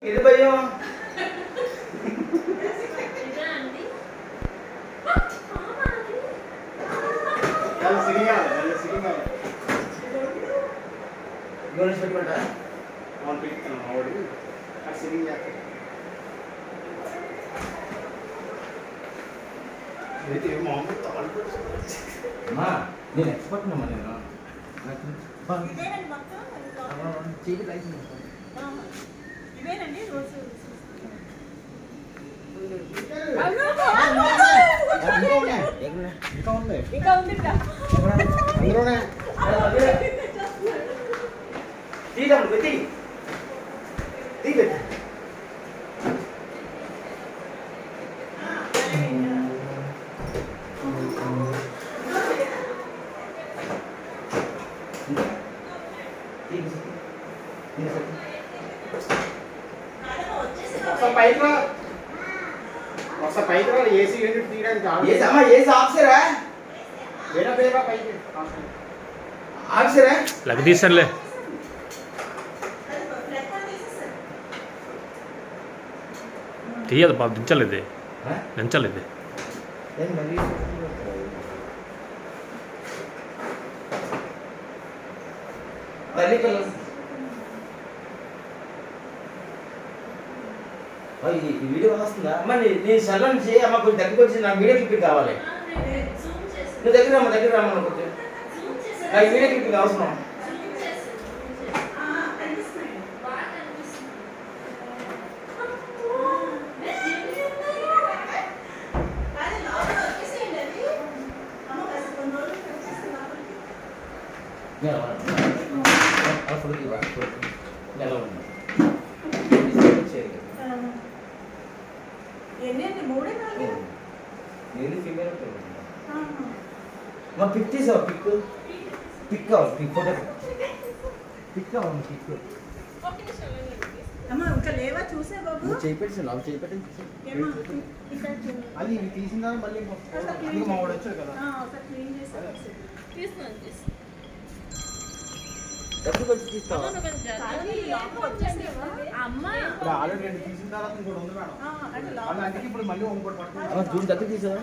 ఇది భయం గణేష్ పెట్టుకుంటా అవును పెట్టుకున్నాను ఆవిడ అది సిరింగ్ చేస్తాను ఇది మామూలు నేను ఎక్స్పర్ట్ అమ్మా నేను ఇవేనండి రోజు ఇంకా ఉంది అందులోనే తీయడం పెట్టి తీపెట్టి ఒకసారి పైకి రా ఏసీ యూనిట్ తీయడానికి ఏసీ ఆఫీసరా వేరే పేరా పైకి ఆఫీసరా లగ తీసానులే తీయదు బాబు దించలేదు దించలేదు ఈ వీడియో వస్తుందా అమ్మ నేను సెల్ నుంచి అమ్మ కొంచెం దగ్గరికి వచ్చి నాకు వీడియో క్లిప్పింగ్ కావాలి నువ్వు దగ్గర రమ్మను కొంచెం నాకు వీడియో క్లిప్పింగ్ అవసరం పిక్ తీసావా పిక్ కావాలి పిక్ ఫోటో పిక్ కావాలి పిక్ ఇంకా లేవా చూసే బాబు చేపెట్టి నాకు చేపెట్టి అది ఇవి తీసిందా మళ్ళీ మా వాడు వచ్చాడు కదా డబ్బులు వచ్చి తీస్తావా ఆల్రెడీ రెండు తీసిన తర్వాత ఇంకోటి ఉంది మేడం అందుకే ఇప్పుడు మళ్ళీ ఇంకోటి పట్టుకుంటా చూసి దగ్గర తీసావా